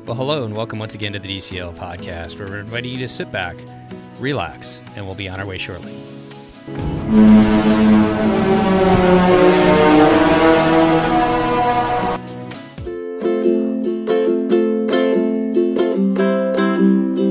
Well, hello and welcome once again to the DCL podcast, where we're inviting you to sit back, relax, and we'll be on our way shortly.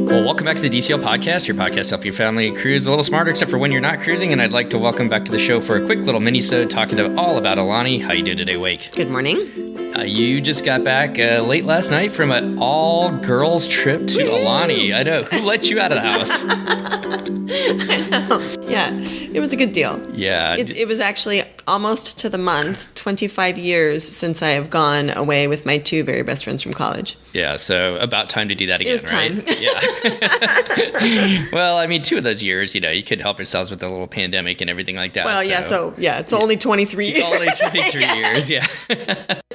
Welcome back to the DCL podcast, your podcast to help your family cruise a little smarter, except for when you're not cruising. And I'd like to welcome back to the show for a quick little Minisode talking all about Aulani. How you doing today, Wake? Good morning. You just got back late last night from an all-girls trip to Aulani. I know. Who let you out of the house? I know. Yeah, it was a good deal. Yeah. It was actually almost to the month, 25 years since I have gone away with my two very best friends from college. Yeah, so about time to do that again, it was time. Right? Yeah. Well, I mean, 2 of those years, you could help yourselves with the little pandemic and everything like that. Well, it's only 23 years. Only 23 years, yeah.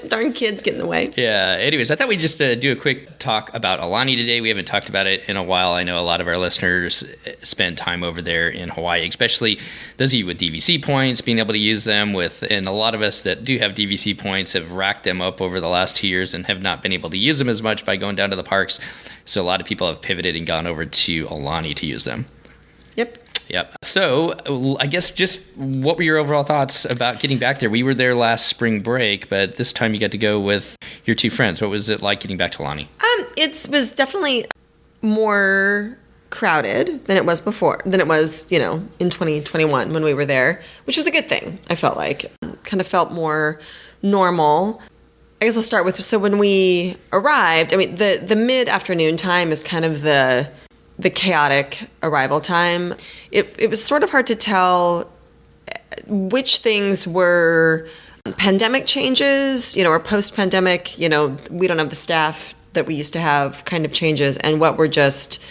Darn kids get in the way. Yeah, anyways, I thought we'd just do a quick talk about Aulani today. We haven't talked about it in a while. I know a lot of our listeners spend time over there in Hawaii, especially those of you with DVC points, being able to use them and a lot of us that do have DVC points have racked them up over the last 2 years and have not been able to use them as much by going down to the parks. So a lot of people have pivoted and gone over to Aulani to use them. Yep. So I guess just what were your overall thoughts about getting back there? We were there last spring break, but this time you got to go with your 2 friends. What was it like getting back to Aulani? It was definitely more crowded than it was before, in 2021 when we were there, which was a good thing, I felt like. Kind of felt more normal. I guess I'll start with, so when we arrived, I mean, the mid-afternoon time is kind of the chaotic arrival time. It was sort of hard to tell which things were pandemic changes, or post-pandemic, we don't have the staff that we used to have kind of changes, and what were just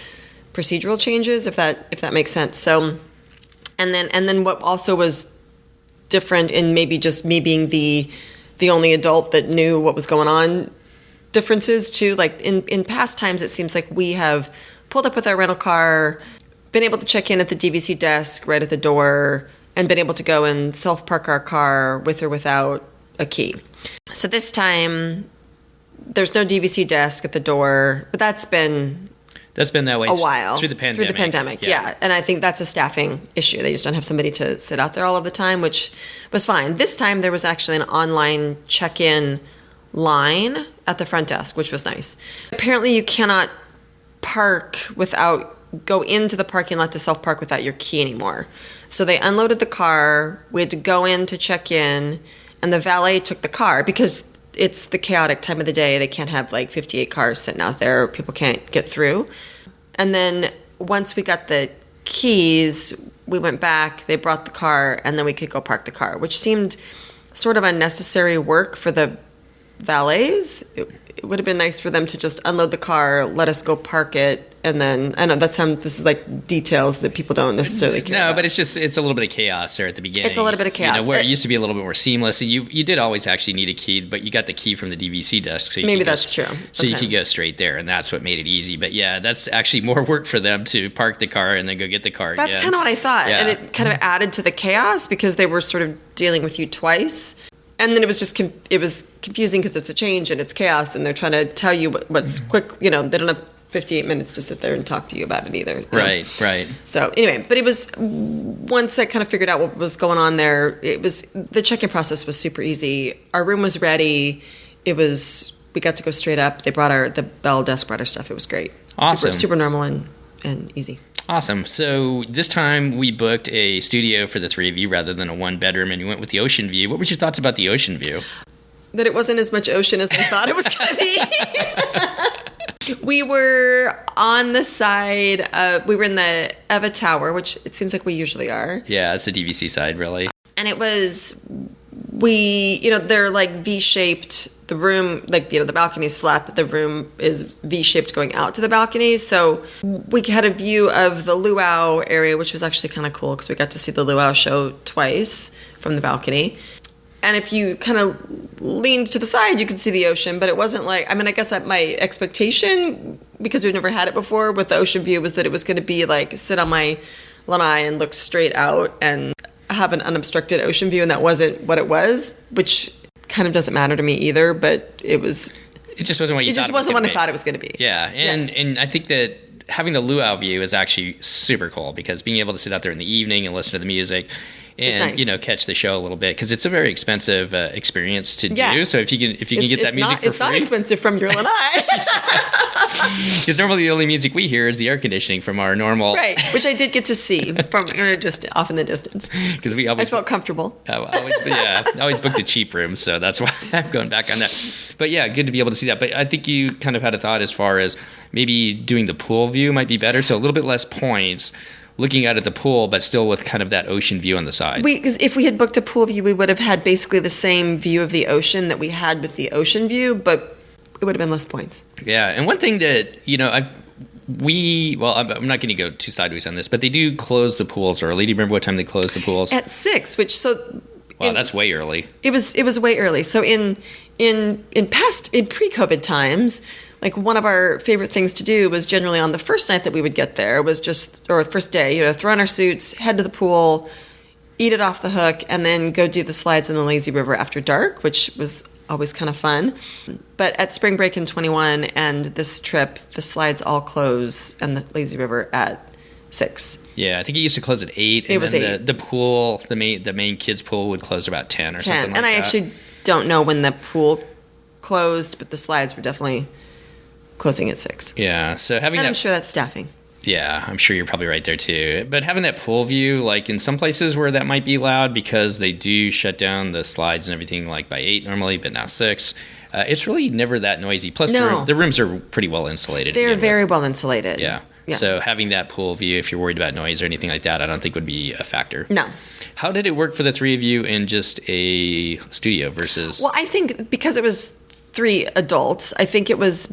procedural changes, if that makes sense. So, and then what also was different in maybe just me being the only adult that knew what was going on, differences too. Like in past times, it seems like we have pulled up with our rental car, been able to check in at the DVC desk right at the door, and been able to go and self-park our car with or without a key. So this time, there's no DVC desk at the door, but that's been that way a while. Through the pandemic. Yeah. And I think that's a staffing issue. They just don't have somebody to sit out there all of the time, which was fine. This time, there was actually an online check-in line at the front desk, which was nice. Apparently, you cannot go into the parking lot to self-park without your key anymore. So they unloaded the car, we had to go in to check in, and the valet took the car because it's the chaotic time of the day. They can't have 58 cars sitting out there. People can't get through. And then once we got the keys, we went back, they brought the car, and then we could go park the car, which seemed sort of unnecessary work for the valets. It would have been nice for them to just unload the car, let us go park it, and then, I know this is like details that people don't necessarily care about. But it's a little bit of chaos there at the beginning. It's a little bit of chaos. Where it used to be a little bit more seamless. And you did always actually need a key, but you got the key from the DVC desk. So maybe that's true. So you could go straight there, and that's what made it easy. But yeah, that's actually more work for them to park the car and then go get the car again. That's kind of what I thought. Yeah. And it kind of added to the chaos because they were sort of dealing with you twice. And then it was just it was confusing because it's a change and it's chaos, and they're trying to tell you what's quick. They don't have 58 minutes to sit there and talk to you about it either. Right. So anyway, but it was, once I kind of figured out what was going on there, the check-in process was super easy. Our room was ready. We got to go straight up. They the bell desk brought our stuff. It was great. Awesome. Super normal and easy. Awesome. So this time we booked a studio for the 3 of you rather than a 1-bedroom, and you went with the ocean view. What were your thoughts about the ocean view? That it wasn't as much ocean as they thought it was going to be. We were on the side, we were in the Eva Tower, which it seems like we usually are. Yeah, it's the DVC side, really. And it was, they're like V-shaped. The room, the balcony's flat, but the room is V-shaped going out to the balconies. So we had a view of the luau area, which was actually kind of cool because we got to see the luau show twice from the balcony. And if you kind of leaned to the side, you could see the ocean, but it wasn't I guess that my expectation, because we've never had it before with the ocean view, was that it was going to be sit on my lanai and look straight out and have an unobstructed ocean view, and that wasn't what it was, which kind of doesn't matter to me either, but it was It just wasn't what you It thought just it was wasn't gonna what I be. thought it was going to be. Yeah, and I think that having the luau view is actually super cool because being able to sit out there in the evening and listen to the music and nice. catch the show a little bit because it's a very expensive experience to do. Yeah. So if you can get that music for it's not free, expensive from your lanai. because normally the only music we hear is the air conditioning from our normal. Right, which I did get to see from just off in the distance. Because I felt comfortable. I always booked a cheap room, so that's why I'm going back on that. But yeah, good to be able to see that. But I think you kind of had a thought as far as maybe doing the pool view might be better, so a little bit less points looking out at the pool, but still with kind of that ocean view on the side. Because if we had booked a pool view, we would have had basically the same view of the ocean that we had with the ocean view, but it would have been less points. Yeah, and one thing that I'm not going to go too sideways on this, but they do close the pools early. Do you remember what time they closed the pools? At 6, Wow, that's way early. It was way early. So in pre-COVID times, like one of our favorite things to do was generally on the first night that we would get there or first day, throw on our suits, head to the pool, eat it off the hook, and then go do the slides in the lazy river after dark, which was always kind of fun. But at spring break in 21 and this trip, the slides all close and the lazy river at 6. Yeah, I think it used to close at 8. It was 8. The pool, the main kids pool would close about 10 or 10. something like and that. I actually don't know when the pool closed, but the slides were definitely closing at 6. Yeah, so having And that, I'm sure that's staffing. Yeah, I'm sure you're probably right there too. But having that pool view, like in some places where that might be loud because they do shut down the slides and everything like by 8 normally, but now 6. It's really never that noisy. Plus, the rooms are pretty well insulated. They're very well insulated. Yeah. So having that pool view, if you're worried about noise or anything like that, I don't think would be a factor. No. How did it work for the three of you in just a studio versus... Well, I think because it was 3 adults, I think it was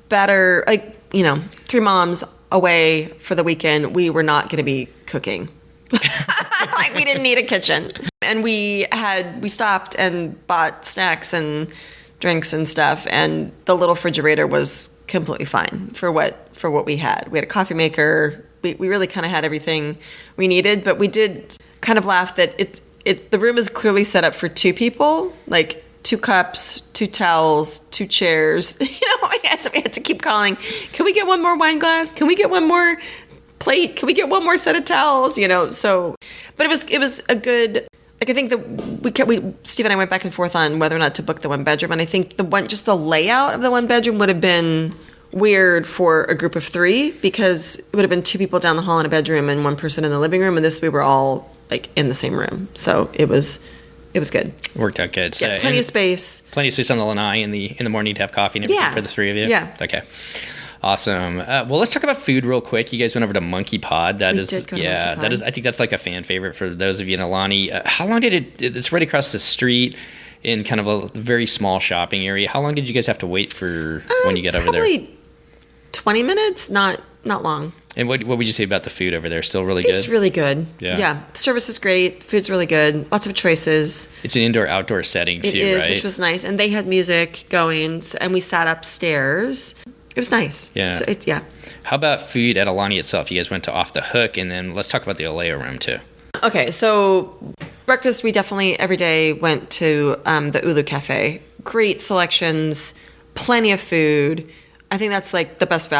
better, 3 moms away for the weekend, we were not going to be cooking. Like we didn't need a kitchen. And we stopped and bought snacks and drinks and stuff, and the little refrigerator was completely fine for what we had. We had a coffee maker. We really kind of had everything we needed, but we did kind of laugh that the room is clearly set up for 2 people, like 2 cups, 2 towels, 2 chairs. So we had to keep calling, can we get one more wine glass? Can we get one more plate? Can we get one more set of towels? So, but it was a good, like I think that Steve and I went back and forth on whether or not to book the 1 bedroom. And I think just the layout of the 1 bedroom would have been weird for a group of 3 because it would have been 2 people down the hall in a bedroom and 1 person in the living room. And this, we were all like in the same room. So it was good. Worked out good. So, yeah, plenty of space. Plenty of space on the lanai in the morning to have coffee and everything for the 3 of you? Yeah. Okay. Awesome. Well, let's talk about food real quick. You guys went over to Monkey Pod. We did go to Monkey Pod. That is. I think that's like a fan favorite for those of you in Aulani. How long did it? It's right across the street in kind of a very small shopping area. How long did you guys have to wait for when you get over there? Probably 20 minutes. Not long. And what would you say about the food over there? Still really good? It's really good. Yeah. The service is great. Food's really good. Lots of choices. It's an indoor-outdoor setting, too, It is, right? which was nice. And they had music going, and we sat upstairs. It was nice. Yeah. So How about food at Aulani itself? You guys went to Off the Hook, and then let's talk about the Oleo room, too. Okay, so breakfast, we definitely every day went to the Ulu Cafe. Great selections, plenty of food. I think that's like the best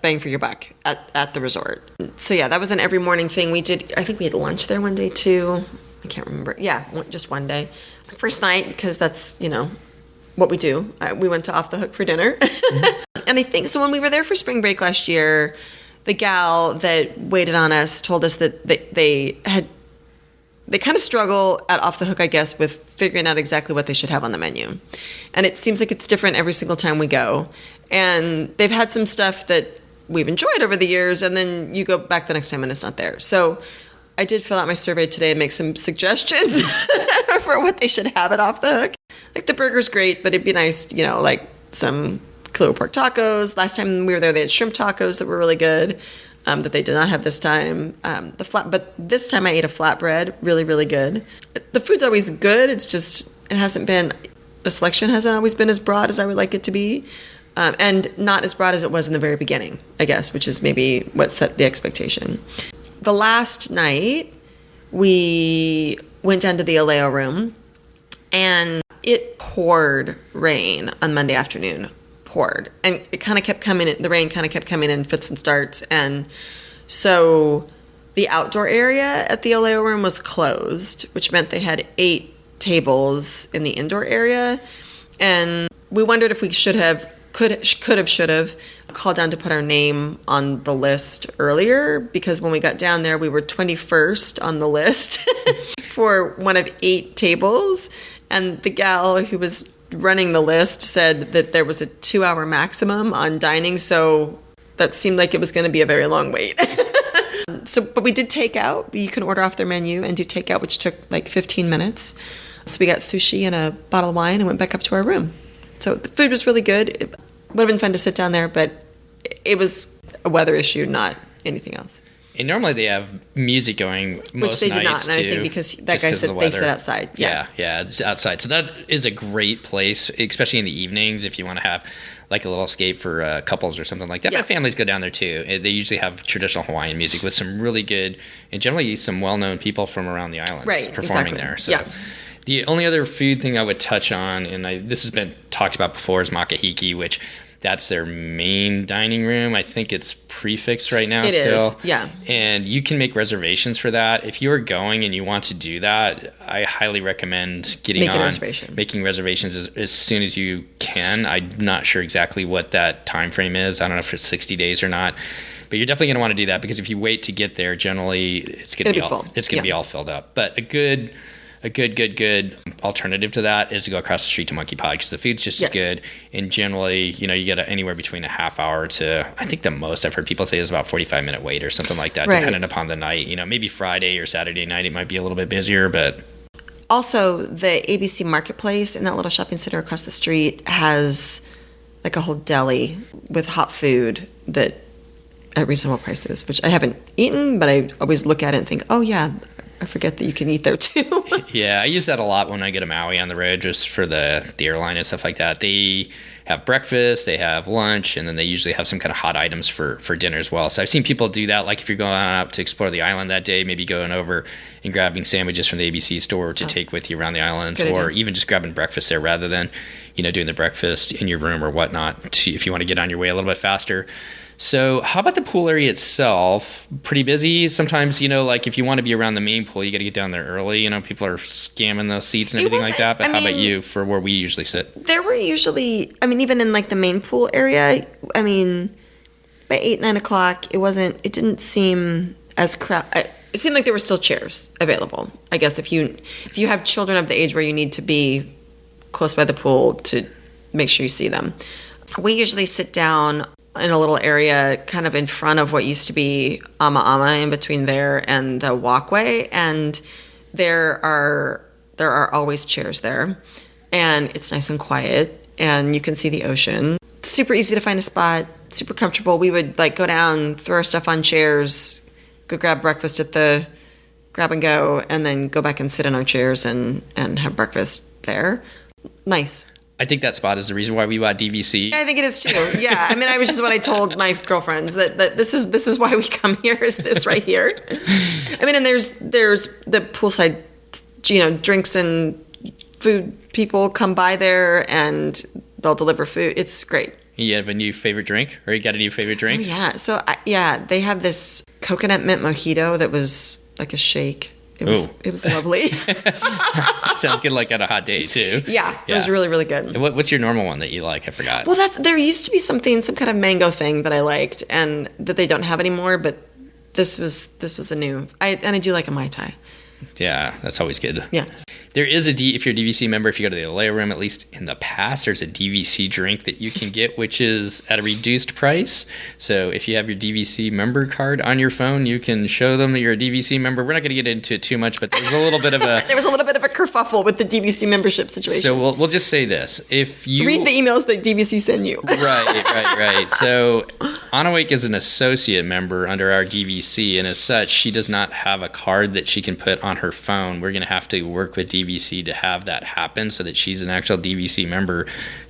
bang for your buck at the resort. So yeah, that was an every morning thing. I think we had lunch there one day too. I can't remember. Yeah, just one day. First night, because that's, what we do. We went to Off the Hook for dinner. And I think, so when we were there for spring break last year, the gal that waited on us told us that they kind of struggle at Off the Hook, I guess, with figuring out exactly what they should have on the menu. And it seems like it's different every single time we go. And they've had some stuff that we've enjoyed over the years, and then you go back the next time and it's not there. So I did fill out my survey today and make some suggestions for what they should have at Off the Hook. Like the burger's great, but it'd be nice, like some Kahlua pork tacos. Last time we were there, they had shrimp tacos that were really good. That they did not have this time. But this time I ate a flatbread, really, really good. The food's always good. It's just, the selection hasn't always been as broad as I would like it to be. And not as broad as it was in the very beginning, I guess, which is maybe what set the expectation. The last night, we went down to the Oleo room, and it poured rain on Monday afternoon. poured, and it kind of kept coming in. The rain kind of kept coming in fits and starts, and so the outdoor area at the Oleo room was closed, which meant they had 8 tables in the indoor area, and we wondered if we should have called down to put our name on the list earlier, because when we got down there, we were 21st on the list for one of 8 tables, and the gal who was running the list said that there was a 2-hour maximum on dining, so that seemed like it was going to be a very long wait. But we did take out. You can order off their menu and do takeout, which took like 15 minutes. So we got sushi and a bottle of wine and went back up to our room. So the food was really good. It would have been fun to sit down there, but it was a weather issue, not anything else. And normally they have music going most nights, which they did not, and I think because that guy said they sit outside. Yeah, it's outside. So that is a great place, especially in the evenings if you want to have like a little escape for couples or something like that. Yeah. But families go down there too. They usually have traditional Hawaiian music with some really good and generally some well-known people from around the islands performing there. So the only other food thing I would touch on, and this has been talked about before, is makahiki, which that's their main dining room. I think it's prefixed right now still. Yeah. And you can make reservations for that. If you are going and you want to do that, I highly recommend making reservations as soon as you can. I'm not sure exactly what that time frame is. I don't know if it's 60 days or not. But you're definitely going to want to do that, because if you wait to get there, generally it's going to be full. It's going to be all filled up. But a good alternative to that is to go across the street to Monkey Pod, because the food's just as good. And generally, you get anywhere between a half hour to, I think the most I've heard people say is about 45-minute wait or something like that, depending upon the night. Maybe Friday or Saturday night it might be a little bit busier, but... Also, the ABC Marketplace in that little shopping center across the street has like a whole deli with hot food that at reasonable prices, which I haven't eaten, but I always look at it and think, oh yeah, I forget that you can eat there too. Yeah, I use that a lot when I go to Maui on the road, just for the airline and stuff like that. They have breakfast, they have lunch, and then they usually have some kind of hot items for dinner as well. So I've seen people do that, like if you're going out to explore the island that day, maybe going over and grabbing sandwiches from the ABC store to take with you around the islands, or even just grabbing breakfast there rather than, doing the breakfast in your room or whatnot, if you want to get on your way a little bit faster. So how about the pool area itself? Pretty busy. Sometimes, like if you want to be around the main pool, you got to get down there early. People are scamming those seats and everything like that. But how about you for where we usually sit? There were usually, even in like the main pool area, by 8, 9 o'clock, it didn't seem as crowded. It seemed like there were still chairs available. I guess if you have children of the age where you need to be close by the pool to make sure you see them. We usually sit down in a little area kind of in front of what used to be Ama in between there and the walkway, and there are always chairs there, and it's nice and quiet, and you can see the ocean. It's super easy to find a spot, super comfortable. We would like go down, throw our stuff on chairs, go grab breakfast at the grab and go, and then go back and sit in our chairs and have breakfast there. Nice. I think that spot is the reason why we bought DVC. I think it is too. Yeah, I was just what I told my girlfriends that this is why we come here. Is this right here? And there's the poolside, drinks and food. People come by there and they'll deliver food. It's great. You have a new favorite drink, or you got a new favorite drink? Oh, yeah. So they have this coconut mint mojito that was like a shake. It was lovely. Sounds good, like on a hot day too. Yeah, it was really, really good. What's your normal one that you like? I forgot. Well, there used to be some kind of mango thing that I liked, and that they don't have anymore. But this was a new. I do like a Mai Tai. Yeah, that's always good. Yeah. There is if you're a DVC member, if you go to the Oleo room, at least in the past, there's a DVC drink that you can get, which is at a reduced price. So if you have your DVC member card on your phone, you can show them that you're a DVC member. We're not going to get into it too much, but there's a little bit of a... There was a little bit of a kerfuffle with the DVC membership situation. So we'll just say this. If you... Read the emails that DVC send you. Right. So Anawake is an associate member under our DVC, and as such, she does not have a card that she can put on her phone. We're going to have to work with DVC to have that happen so that she's an actual DVC member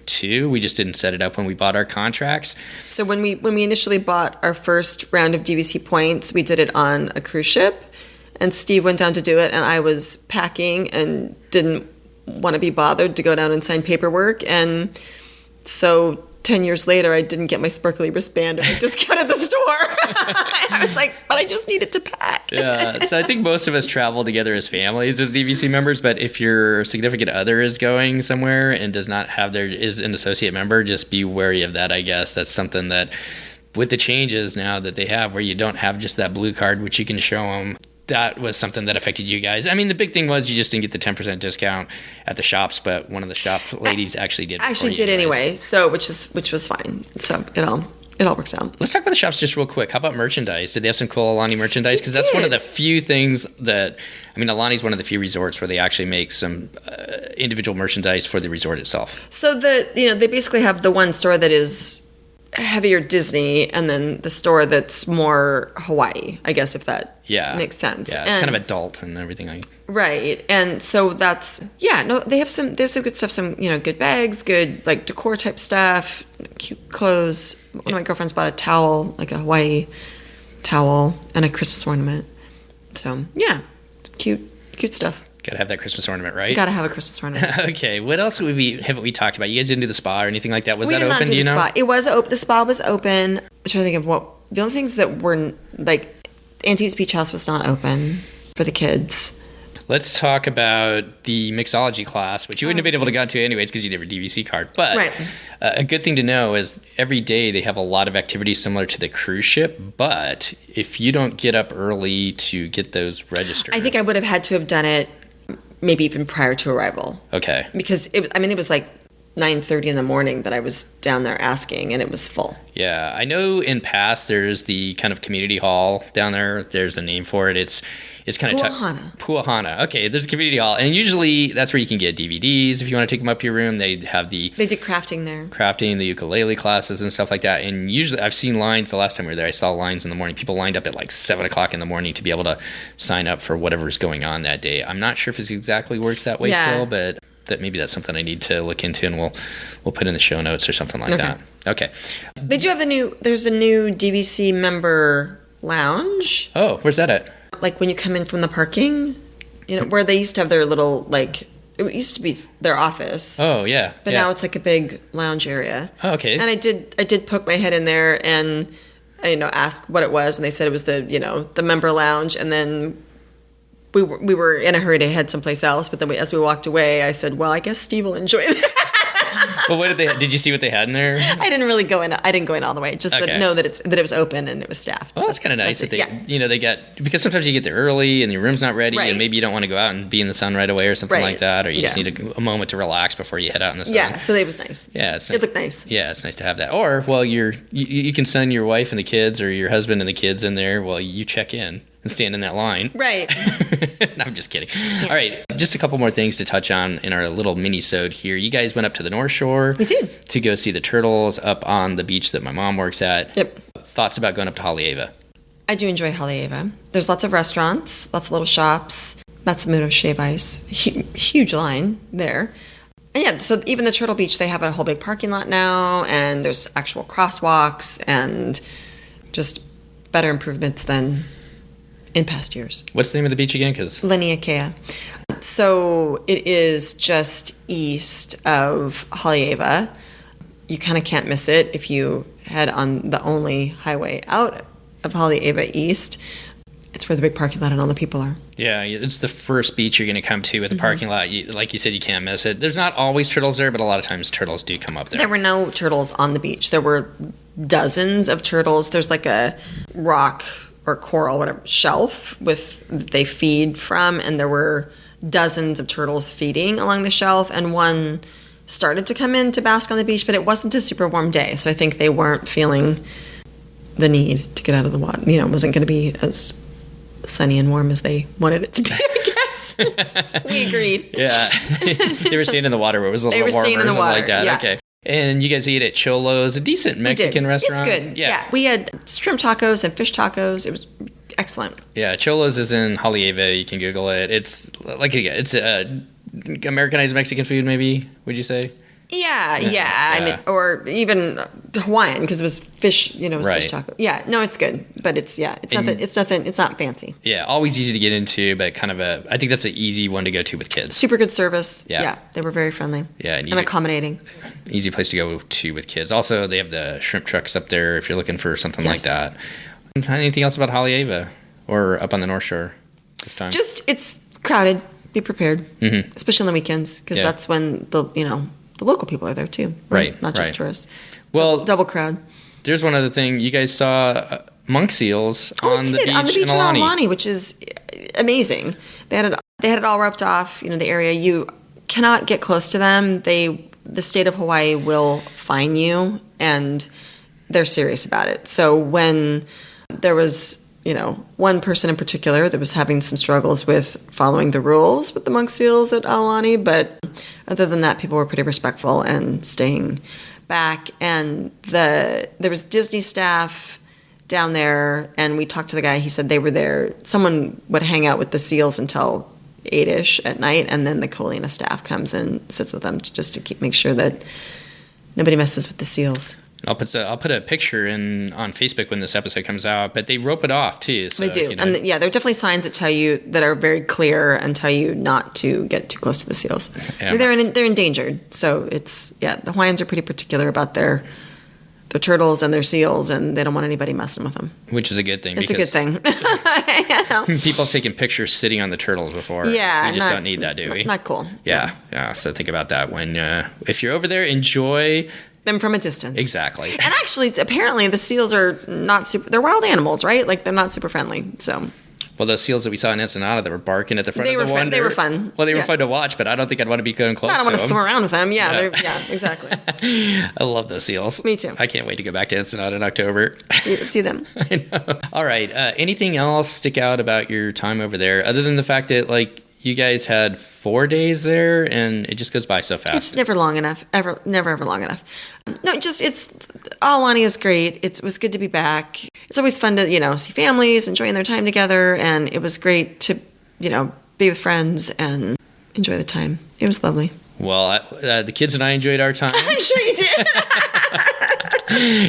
too. We just didn't set it up when we bought our contracts. So when we initially bought our first round of DVC points, we did it on a cruise ship, and Steve went down to do it, and I was packing and didn't want to be bothered to go down and sign paperwork, and so 10 years later, I didn't get my sparkly wristband or I discounted the store. I was like, but I just needed to pack. Yeah. So I think most of us travel together as families as DVC members, but if your significant other is going somewhere and does not have is an associate member, just be wary of that, I guess. That's something that with the changes now that they have where you don't have just that blue card, which you can show them, that was something that affected you guys. I mean, the big thing was you just didn't get the 10% discount at the shops, but one of the shop ladies actually did. Actually did anyway, so which was fine. So it all works out. Let's talk about the shops just real quick. How about merchandise? Did they have some cool Aulani merchandise? Because that's one of the few things that, I mean, Aulani's one of the few resorts where they actually make some individual merchandise for the resort itself. So they basically have the one store that is heavier Disney, and then the store that's more Hawaii, I guess, if that makes sense. Yeah, it's kind of adult and everything. Right. And so that's, there's some good stuff, some, good bags, good, like, decor type stuff, cute clothes. One of my girlfriends bought a towel, like a Hawaii towel, and a Christmas ornament. So, yeah, cute stuff. Gotta have that Christmas ornament, right? Gotta have a Christmas ornament. Okay. What else haven't we talked about? You guys didn't do the spa or anything like that? Was that open? Do you know? Spa. It was open. The spa was open. I'm trying to think of the only things that were, like, Auntie's Beach House was not open for the kids. Let's talk about the mixology class, which you wouldn't have been able to go to anyways because you didn't have a DVC card. But a good thing to know is every day they have a lot of activities similar to the cruise ship. But if you don't get up early to get those registered, I think I would have had to have done it maybe even prior to arrival. Okay. Because it was like 9:30 in the morning that I was down there asking, and it was full. Yeah, I know in past there's the kind of community hall down there. There's a name for it. It's kind of Puahana. Okay, there's a community hall, and usually that's where you can get DVDs if you want to take them up to your room. They did crafting there, the ukulele classes and stuff like that. And usually I've seen lines. The last time we were there, I saw lines in the morning. People lined up at like 7:00 in the morning to be able to sign up for whatever's going on that day. I'm not sure if it exactly works that way still, but maybe that's something I need to look into, and we'll put in the show notes or something like that. Okay. They do have there's a new DVC member lounge. Oh, where's that at? Like when you come in from the parking, where they used to have their little, like, it used to be their office. Oh, yeah. But now it's like a big lounge area. Oh, okay. And I did poke my head in there and, ask what it was, and they said it was the member lounge, and then we were in a hurry to head someplace else, but then as we walked away, I said, well, I guess Steve will enjoy that. Well, did you see what they had in there? I didn't really go in. I didn't go in all the way. Just know that it was open and it was staffed. Well, that's kind of nice that they got, because sometimes you get there early and your room's not ready, and maybe you don't want to go out and be in the sun right away or something like that, or you just need a moment to relax before you head out in the sun. Yeah, so it was nice. Yeah, it's nice. It looked nice. Yeah, it's nice to have that. Or, well, you can send your wife and the kids or your husband and the kids in there while you check in and stand in that line. Right. No, I'm just kidding. Yeah. All right. Just a couple more things to touch on in our little mini-sode here. You guys went up to the North Shore. We did. To go see the turtles up on the beach that my mom works at. Yep. Thoughts about going up to Haleiwa? I do enjoy Haleiwa. There's lots of restaurants, lots of little shops. Matsumoto Shave Ice. Huge line there. And yeah, so even the Turtle Beach, they have a whole big parking lot now, and there's actual crosswalks and just better improvements than in past years. What's the name of the beach again? Laniakea. So it is just east of Haleiwa. You kind of can't miss it if you head on the only highway out of Haleiwa east. It's where the big parking lot and all the people are. Yeah, it's the first beach you're going to come to with the parking lot. Like you said, you can't miss it. There's not always turtles there, but a lot of times turtles do come up there. There were no turtles on the beach. There were dozens of turtles. There's like a rock or coral, whatever, shelf they feed from, and there were dozens of turtles feeding along the shelf, and one started to come in to bask on the beach, but it wasn't a super warm day, so I think they weren't feeling the need to get out of the water. It wasn't going to be as sunny and warm as they wanted it to be, I guess. We agreed. Yeah. They were staying in the water where it was a little warmer or something like that. Yeah. Okay. And you guys ate at Cholo's, a decent Mexican restaurant. It's good. Yeah. We had shrimp tacos and fish tacos. It was excellent. Yeah, Cholo's is in Haleiwa. You can Google it. It's like, it's Americanized Mexican food, maybe, would you say? Yeah. I mean, or even Hawaiian because it was fish. It was fish taco. Yeah, no, it's good, but it's nothing. It's not fancy. Yeah, always easy to get into, but kind of I think that's an easy one to go to with kids. Super good service. Yeah, they were very friendly. Yeah, and accommodating. Easy place to go to with kids. Also, they have the shrimp trucks up there if you're looking for something like that. Anything else about Haleiwa or up on the North Shore this time? Just it's crowded. Be prepared, especially on the weekends because that's when the local people are there too. Right. Not just tourists. Well, double crowd. There's one other thing. You guys saw monk seals on the beach in Aulani, which is amazing. They had it all roped off. The area. You cannot get close to them. The state of Hawaii will fine you, and they're serious about it. So when there was one person in particular that was having some struggles with following the rules with the monk seals at Aulani, but other than that, people were pretty respectful and staying back. And there was Disney staff down there, and we talked to the guy. He said they were there. Someone would hang out with the seals until 8-ish at night, and then the Kolina staff comes and sits with them just to make sure that nobody messes with the seals. I'll put a picture on Facebook when this episode comes out, but they rope it off too. So, they do, and there are definitely signs that are very clear and tell you not to get too close to the seals. Yeah. They're endangered, so the Hawaiians are pretty particular about their turtles and their seals, and they don't want anybody messing with them. Which is a good thing. It's a good thing. People have taken pictures sitting on the turtles before. Yeah, we just don't need that, do we? Not cool. Yeah. So think about that when if you're over there, enjoy them from a distance. Exactly. And actually, apparently, the seals are not super. They're wild animals, right? Like they're not super friendly. So. Well, those seals that we saw in Ensenada that were barking at the front of the Wonder. They were fun. Well, they were fun to watch, but I don't think I'd want to be going close to them. I don't want to swim around with them. Yeah, exactly. I love those seals. Me too. I can't wait to go back to Ensenada in October. See them. I know. All right. Anything else stick out about your time over there, other than the fact that you guys had 4 days there, and it just goes by so fast. It's never long enough. Never ever long enough. No, Aulani is great. It was good to be back. It's always fun to see families enjoying their time together, and it was great to be with friends and enjoy the time. It was lovely. Well, the kids and I enjoyed our time. I'm sure you did.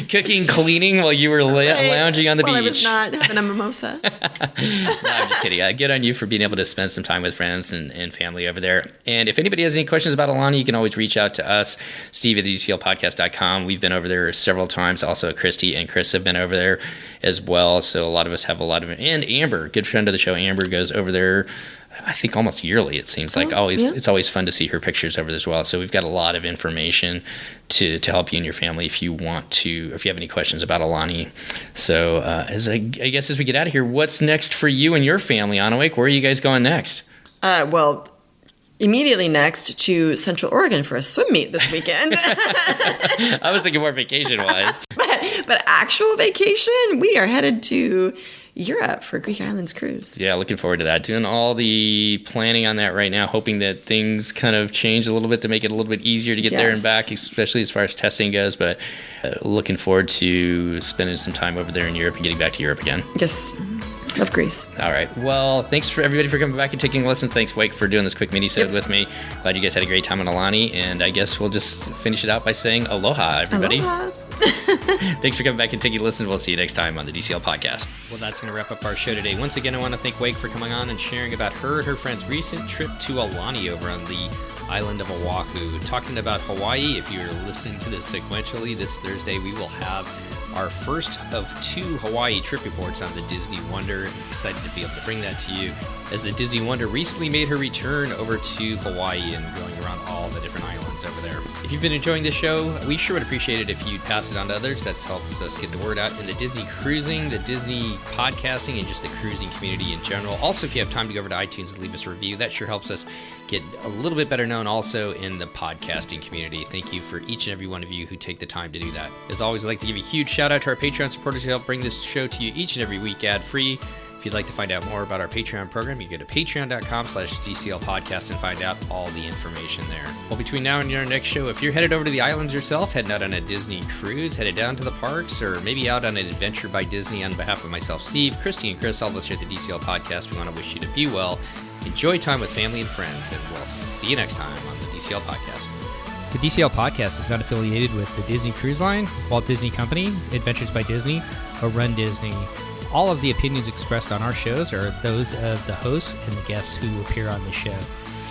Cooking, cleaning while you were lounging on the beach. I was not having a mimosa. No, I'm just kidding. Good on you for being able to spend some time with friends and family over there. And if anybody has any questions about Aulani, you can always reach out to us, Steve at thedclpodcast.com. We've been over there several times. Also, Christy and Chris have been over there as well. So a lot of us have and Amber, good friend of the show, Amber goes over there I think almost yearly, it seems like. It's always fun to see her pictures over there as well. So we've got a lot of information to help you and your family if you have any questions about Aulani. So I guess as we get out of here, what's next for you and your family, Anawake? Where are you guys going next? Well, immediately next to Central Oregon for a swim meet this weekend. I was thinking more vacation-wise. But actual vacation, we are headed to Europe for Greek Islands cruise. Yeah, looking forward to that. Doing all the planning on that right now, hoping that things kind of change a little bit to make it a little bit easier to get there and back, especially as far as testing goes. But looking forward to spending some time over there in Europe and getting back to Europe again. Yes. Love Greece. All right. Well, thanks for everybody for coming back and taking a listen. Thanks, Wake, for doing this quick mini-sode with me. Glad you guys had a great time in Aulani. And I guess we'll just finish it out by saying aloha, everybody. Aloha. Thanks for coming back and taking a listen. We'll see you next time on the DCL Podcast. Well, that's going to wrap up our show today. Once again, I want to thank Wake for coming on and sharing about her and her friend's recent trip to Aulani over on the island of Oahu. Talking about Hawaii, if you're listening to this sequentially, this Thursday we will have our first of 2 Hawaii trip reports on the Disney Wonder. I'm excited to be able to bring that to you as the Disney Wonder recently made her return over to Hawaii and going around all the different islands over there. If you've been enjoying this show, we sure would appreciate it if you'd pass it on to others. That helps us get the word out in the Disney cruising, the Disney podcasting, and just the cruising community in general. Also, if you have time to go over to iTunes and leave us a review, that sure helps us get a little bit better known also in the podcasting community. Thank you for each and every one of you who take the time to do that. As always, I'd like to give a huge shout out to our Patreon supporters who help bring this show to you each and every week ad-free. If you'd like to find out more about our Patreon program, you go to patreon.com/DCLpodcast and find out all the information there. Well, between now and our next show, if you're headed over to the islands yourself, heading out on a Disney cruise, headed down to the parks, or maybe out on an adventure by Disney, on behalf of myself, Steve, Christy, and Chris, all of us here at the DCL Podcast, we want to wish you to be well, enjoy time with family and friends, and we'll see you next time on the DCL Podcast. The DCL podcast is not affiliated with the Disney Cruise Line, Walt Disney Company, Adventures by Disney, or Run Disney. All of the opinions expressed on our shows are those of the hosts and the guests who appear on the show.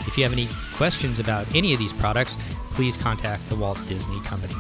If you have any questions about any of these products, please contact the Walt Disney Company.